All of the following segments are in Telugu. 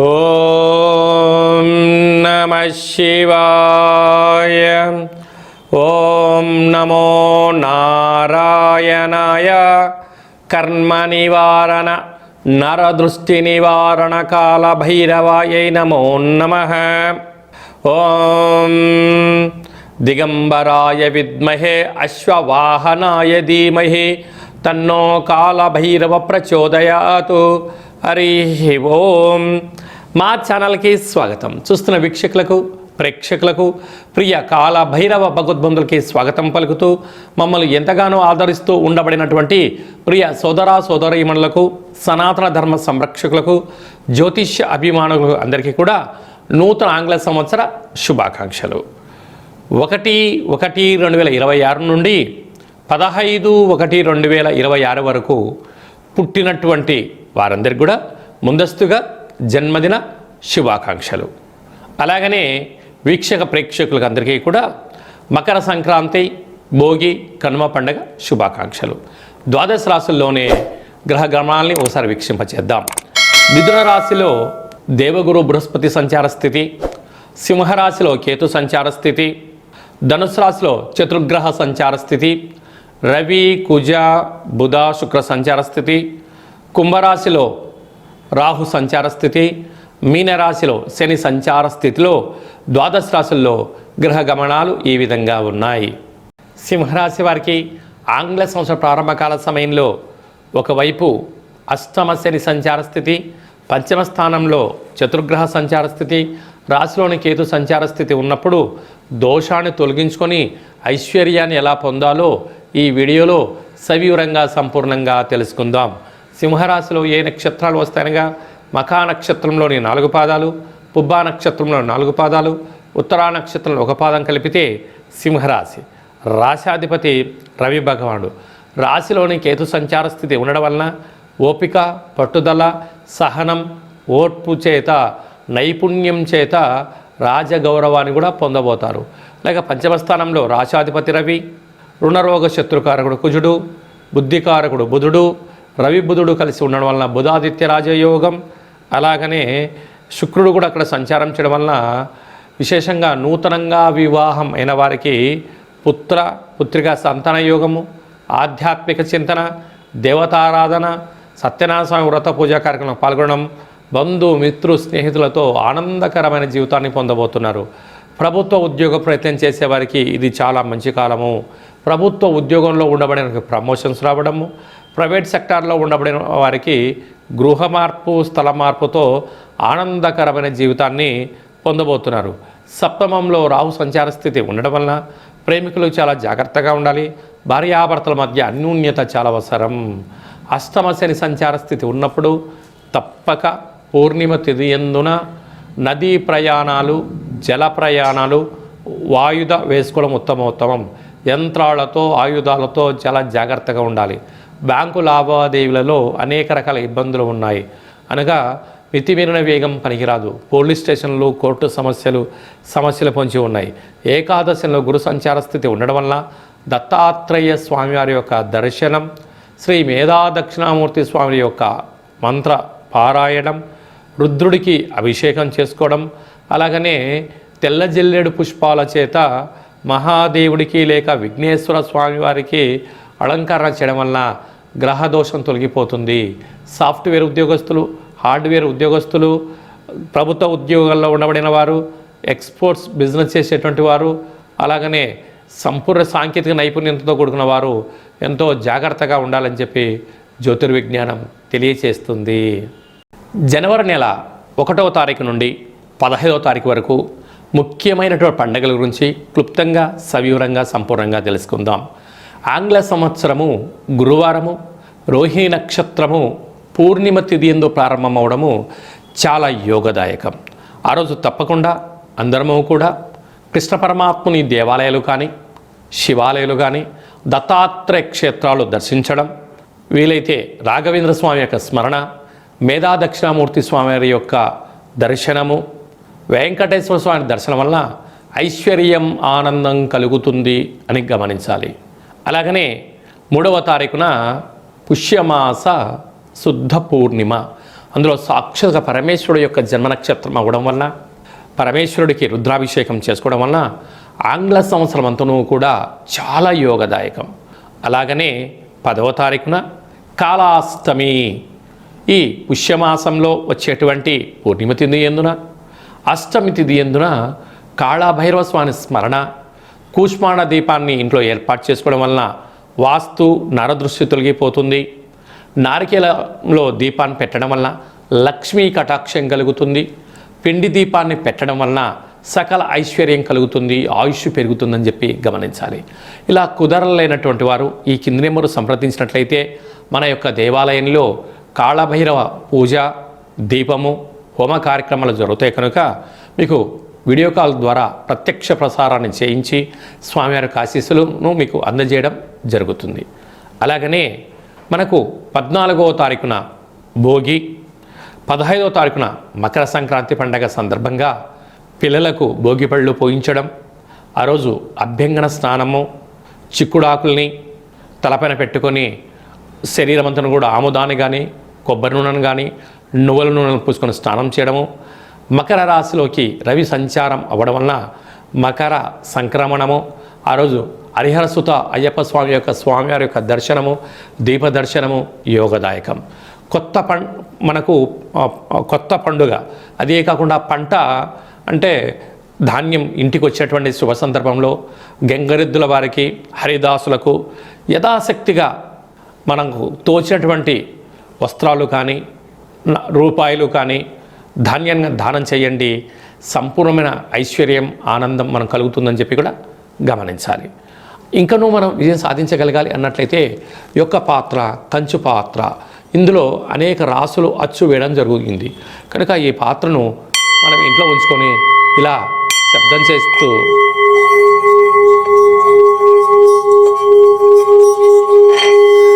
ఓం నమః శివాయ. ఓం నమో నారాయణాయ. కర్మ నివారణ నరదృష్టి నివారణ కాల భైరవాయై నమో నమః. ఓం దిగంబరాయ విద్మహే అశ్వవాహనాయ ధీమహి తన్నో కాల భైరవ ప్రచోదయాతు. హరి ఓం. మా ఛానల్కి స్వాగతం. చూస్తున్న వీక్షకులకు ప్రేక్షకులకు ప్రియ కాల భైరవ భగవద్బంధులకి స్వాగతం పలుకుతూ మమ్మల్ని ఎంతగానో ఆదరిస్తూ ఉండబడినటువంటి ప్రియ సోదర సోదరీమణులకు సనాతన ధర్మ సంరక్షకులకు జ్యోతిష్య అభిమానులకు అందరికీ కూడా నూతన ఆంగ్ల సంవత్సర శుభాకాంక్షలు. 1/1/2026 నుండి 15/1/2026 వరకు పుట్టినటువంటి వారందరికీ కూడా ముందస్తుగా జన్మదిన శుభాకాంక్షలు. అలాగనే వీక్షక ప్రేక్షకులకు అందరికీ కూడా మకర సంక్రాంతి, భోగి, కనుమ పండుగ శుభాకాంక్షలు. ద్వాదశ రాశుల్లోనే గ్రహ గమనాల్ని ఒకసారి వీక్షింపచేద్దాం. మిథున రాశిలో దేవగురు బృహస్పతి సంచార స్థితి, సింహరాశిలో కేతు సంచార స్థితి, ధనుసు రాశిలో చతుర్గ్రహ సంచార స్థితి, రవి, కుజ, బుధ, శుక్ర సంచార స్థితి, కుంభరాశిలో రాహు సంచార స్థితి, మీనరాశిలో శని సంచార స్థితిలో ద్వాదశ రాశుల్లో గ్రహ గమనాలు ఈ విధంగా ఉన్నాయి. సింహరాశి వారికి ఆంగ్ల సంవత్సర ప్రారంభకాల సమయంలో ఒకవైపు అష్టమ శని సంచార స్థితి, పంచమ స్థానంలో చతుర్గ్రహ సంచార స్థితి, రాశిలోని కేతు సంచార స్థితి ఉన్నప్పుడు దోషాన్ని తొలగించుకొని ఐశ్వర్యాన్ని ఎలా పొందాలో ఈ వీడియోలో సవివరంగా సంపూర్ణంగా తెలుసుకుందాం. సింహరాశిలో ఏ నక్షత్రాలు వస్తాయనగా మఖా నక్షత్రంలోని 4 పాదాలు, పుబ్బా నక్షత్రంలో 4 పాదాలు, ఉత్తరా నక్షత్రంలో 1 పాదం కలిపితే సింహరాశి. రాశాధిపతి రవి భగవానుడు. రాశిలోని కేతు సంచార స్థితి ఉండడం వలన ఓపిక, పట్టుదల, సహనం, ఓర్పు చేత, నైపుణ్యం చేత రాజగౌరవాన్ని కూడా పొందబోతారు. లేక పంచమ స్థానంలో రాశాధిపతి రవి, రుణరోగ శత్రుకారకుడు కుజుడు, బుద్ధికారకుడు బుధుడు, రవి బుధుడు కలిసి ఉండడం వలన బుధాదిత్య రాజయోగం. అలాగనే శుక్రుడు కూడా అక్కడ సంచారం చేయడం వలన విశేషంగా నూతనంగా వివాహం అయిన వారికి పుత్రికా సంతాన యోగము, ఆధ్యాత్మిక చింతన, దేవతారాధన, సత్యనారాయణ స్వామి వ్రత పూజా కార్యక్రమంలో పాల్గొనడం, బంధు మిత్రు స్నేహితులతో ఆనందకరమైన జీవితాన్ని పొందబోతున్నారు. ప్రభుత్వ ఉద్యోగ ప్రయత్నం చేసేవారికి ఇది చాలా మంచి కాలము. ప్రభుత్వ ఉద్యోగంలో ఉండబడిన ప్రమోషన్స్ రావడము, ప్రైవేట్ సెక్టార్లో ఉండబడిన వారికి గృహ మార్పు, స్థల మార్పుతో ఆనందకరమైన జీవితాన్ని పొందబోతున్నారు. సప్తమంలో రాహు సంచార స్థితి ఉండడం వలన ప్రేమికులు చాలా జాగ్రత్తగా ఉండాలి. భార్యాభర్తల మధ్య అన్యోన్యత చాలా అవసరం. అష్టమ శని సంచార స్థితి ఉన్నప్పుడు తప్పక పూర్ణిమ తిథి యందున నదీ ప్రయాణాలు, జల ప్రయాణాలు, వాయుధ వేసుకోవడం ఉత్తమోత్తమం. యంత్రాలతో, ఆయుధాలతో చాలా జాగ్రత్తగా ఉండాలి. బ్యాంకు లావాదేవీలలో అనేక రకాల ఇబ్బందులు ఉన్నాయి. అనగా మితిమీరిన వేగం పనికిరాదు. పోలీస్ స్టేషన్లు, కోర్టు సమస్యలు పొంచి ఉన్నాయి. ఏకాదశిలో గురు సంచార స్థితి ఉండడం వల్ల దత్తాత్రేయ స్వామివారి యొక్క దర్శనం, శ్రీ మేధా దక్షిణామూర్తి స్వామి యొక్క మంత్ర పారాయణం, రుద్రుడికి అభిషేకం చేసుకోవడం, అలాగనే తెల్ల జిల్లేడు పుష్పాల చేత మహాదేవుడికి లేక విఘ్నేశ్వర స్వామివారికి అలంకరణ చేయడం వలన గ్రహదోషం తొలగిపోతుంది. సాఫ్ట్వేర్ ఉద్యోగస్తులు, హార్డ్వేర్ ఉద్యోగస్తులు, ప్రభుత్వ ఉద్యోగాల్లో ఉండబడిన వారు, ఎక్స్పోర్ట్స్ బిజినెస్ చేసేటువంటి వారు, అలాగనే సంపూర్ణ సాంకేతిక నైపుణ్యంతో కూడుకున్న వారు ఎంతో జాగ్రత్తగా ఉండాలని చెప్పి జ్యోతిర్విజ్ఞానం తెలియచేస్తుంది. జనవరి నెల 1వ తారీఖు నుండి 15వ తారీఖు వరకు ముఖ్యమైనటువంటి పండుగల గురించి క్లుప్తంగా సవివరంగా సంపూర్ణంగా తెలుసుకుందాం. ఆంగ్ల సంవత్సరము గురువారము, రోహిణి నక్షత్రము పూర్ణిమ తిథి యందు ప్రారంభమవడము చాలా యోగదాయకం. ఆ రోజు తప్పకుండా అందరము కూడా కృష్ణ పరమాత్ముని దేవాలయాలు కానీ, శివాలయాలు కానీ, దత్తాత్రేయ క్షేత్రాలు దర్శించడం, వీలైతే రాఘవేంద్ర స్వామి యొక్క స్మరణ, మేధా దక్షిణామూర్తి స్వామి యొక్క దర్శనము, వెంకటేశ్వర స్వామి దర్శనం వల్ల ఐశ్వర్యం, ఆనందం కలుగుతుంది అని గమనించాలి. అలాగనే 3వ తారీఖున పుష్యమాస శుద్ధ పూర్ణిమ. అందులో సాక్షాత్గా పరమేశ్వరుడు యొక్క జన్మ నక్షత్రం అవ్వడం వలన, పరమేశ్వరుడికి రుద్రాభిషేకం చేసుకోవడం వలన ఆంగ్ల సంవత్సరం అంతనూ కూడా చాలా యోగదాయకం. అలాగనే 10వ తారీఖున కాళాష్టమి. ఈ పుష్యమాసంలో వచ్చేటువంటి పూర్ణిమ తిథి ఎందున, అష్టమి తిథి ఎందున కాళభైరవ స్వామి స్మరణ, కూష్మాండ దీపాన్ని ఇంట్లో ఏర్పాటు చేసుకోవడం వలన వాస్తు నరదృష్టి తొలగిపోతుంది. నారికేలంలో దీపాన్ని పెట్టడం వలన లక్ష్మీ కటాక్షం కలుగుతుంది. పిండి దీపాన్ని పెట్టడం వలన సకల ఐశ్వర్యం కలుగుతుంది, ఆయుష్ పెరుగుతుందని చెప్పి గమనించాలి. ఇలా కుదరలేనటువంటి వారు ఈ కింది నెంబరు సంప్రదించినట్లయితే మన యొక్క దేవాలయంలో కాళభైరవ పూజ, దీపము, హోమ కార్యక్రమాలు జరుగుతాయి కనుక మీకు వీడియో కాల్ ద్వారా ప్రత్యక్ష ప్రసారాన్ని చేయించి స్వామివారి ఆశీస్సులను మీకు అందజేయడం జరుగుతుంది. అలాగనే మనకు 14వ తారీఖున భోగి, 15వ తారీఖున మకర సంక్రాంతి పండగ సందర్భంగా పిల్లలకు భోగి పళ్ళు పోయించడం, ఆ రోజు అభ్యంగన స్నానము, చిక్కుడాకుల్ని తలపైన పెట్టుకొని శరీరం అంతా కూడా ఆముదాన్ని కానీ, కొబ్బరి నూనెను కానీ, నువ్వుల నూనెను పూసుకొని స్నానం చేయడము. మకర రాశిలోకి రవి సంచారం అవ్వడం వలన మకర సంక్రమణము, ఆ రోజు హరిహరసుత అయ్యప్ప స్వామివారి యొక్క దర్శనము, దీప దర్శనము యోగదాయకం. మనకు కొత్త పండుగ, అదే కాకుండా పంట అంటే ధాన్యం ఇంటికి వచ్చేటువంటి శుభ సందర్భంలో గంగరెద్దుల వారికి, హరిదాసులకు యథాశక్తిగా మనకు తోచినటువంటి వస్త్రాలు కానీ, రూపాయలు కానీ ధాన్యంగా దానం చేయండి. సంపూర్ణమైన ఐశ్వర్యం, ఆనందం మనం కలుగుతుందని చెప్పి కూడా గమనించాలి. ఇంకనూ మనం విజయం సాధించగలగాలి అన్నట్లయితే యొక్క పాత్ర, కంచు పాత్ర, ఇందులో అనేక రాసులు అచ్చు వేయడం జరుగుతుంది కనుక ఈ పాత్రను మనం ఇంట్లో ఉంచుకొని ఇలా శబ్దం చేస్తూ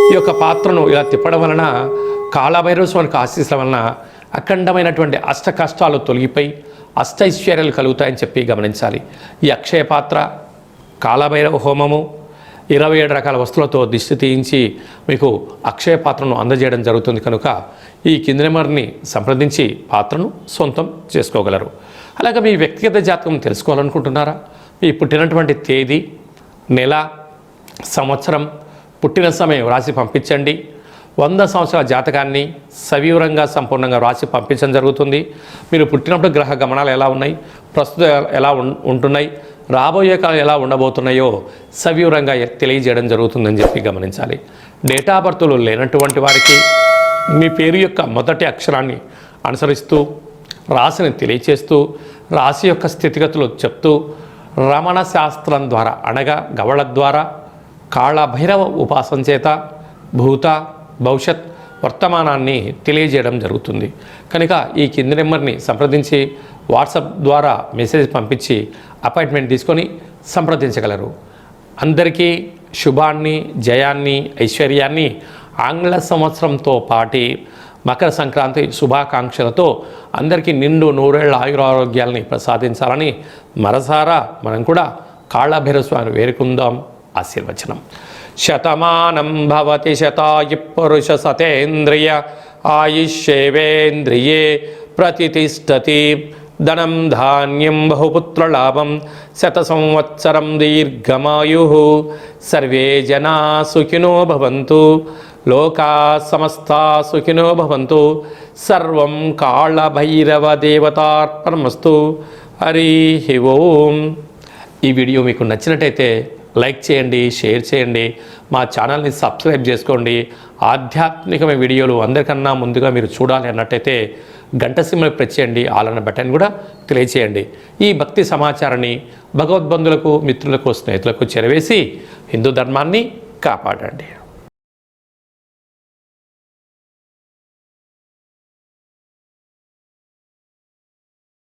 ఈ యొక్క పాత్రను ఇలా తిప్పడం వలన కాళభైరవ స్వామికి ఆశీస్సుల వలన అఖండమైనటువంటి అష్ట కష్టాలు తొలగిపోయి అష్టైశ్వర్యాలు కలుగుతాయని చెప్పి గమనించాలి. ఈ అక్షయ పాత్ర, కాళభైరవ హోమము, 27 రకాల వస్తువులతో దిష్టి తీయించి మీకు అక్షయ పాత్రను అందజేయడం జరుగుతుంది కనుక ఈ కింది నెంబర్ని సంప్రదించి పాత్రను సొంతం చేసుకోగలరు. అలాగే మీ వ్యక్తిగత జాతకం తెలుసుకోవాలనుకుంటున్నారా? మీ పుట్టినటువంటి తేదీ, నెల, సంవత్సరం, పుట్టిన సమయం రాసి పంపించండి. 100 సంవత్సరాల జాతకాన్ని సవివరంగా సంపూర్ణంగా రాసి పంపించడం జరుగుతుంది. మీరు పుట్టినప్పుడు గ్రహ గమనాలు ఎలా ఉన్నాయి, ప్రస్తుతం ఎలా ఉంటున్నాయి, రాబోయే కాలం ఎలా ఉండబోతున్నాయో సవివరంగా తెలియజేయడం జరుగుతుందని చెప్పి గమనించాలి. డేటా బర్త్లు లేనటువంటి వారికి మీ పేరు యొక్క మొదటి అక్షరాన్ని అనుసరిస్తూ రాశిని తెలియచేస్తూ రాశి యొక్క స్థితిగతులు చెప్తూ రమణ శాస్త్రం ద్వారా అనగా గవళ ద్వారా కాళభైరవ ఉపాసన చేత భూత, భవిష్యత్, వర్తమానాన్ని తెలియజేయడం జరుగుతుంది కనుక ఈ కింది నెంబర్ని సంప్రదించి వాట్సాప్ ద్వారా మెసేజ్ పంపించి అపాయింట్మెంట్ తీసుకొని సంప్రదించగలరు. అందరికీ శుభాన్ని, జయాన్ని, ఐశ్వర్యాన్ని ఆంగ్ల సంవత్సరంతో పాటి మకర సంక్రాంతి శుభాకాంక్షలతో అందరికీ నిండు నూరేళ్ల ఆయురారోగ్యాలని ప్రసాదించాలని మనసారా మనం కూడా కాళభైరవ స్వామిని వేరుకుందాం. ఆశీర్వచనం. శతమానం భవతి శతాయు పురుష సతేంద్రియ ఆయుష్యేవేంద్రియే ప్రతిష్టతి. ధనం ధాన్యం బహుపుత్రలాభం శత సంవత్సరం దీర్ఘమాయు. సర్వే జనా సుఖినో భవంతు. లోకా సమస్తా సుఖినో భవంతు. సర్వం కాళభైరవ దేవతార్పణమస్తు. హరి ఓం. ఈ వీడియో మీకు నచ్చినట్టయితే లైక్ చేయండి, షేర్ చేయండి, మా ఛానల్ని సబ్స్క్రైబ్ చేసుకోండి. ఆధ్యాత్మికమైన వీడియోలు అందరికన్నా ముందుగా మీరు చూడాలి అన్నట్టయితే గంట సింబల్ ప్రెస్ చేయండి, ఆల్ అన్న బటన్ కూడా తెలియచేయండి. ఈ భక్తి సమాచారాన్ని భగవద్బంధులకు, మిత్రులకు, స్నేహితులకు చేరవేసి హిందూ ధర్మాన్ని కాపాడండి.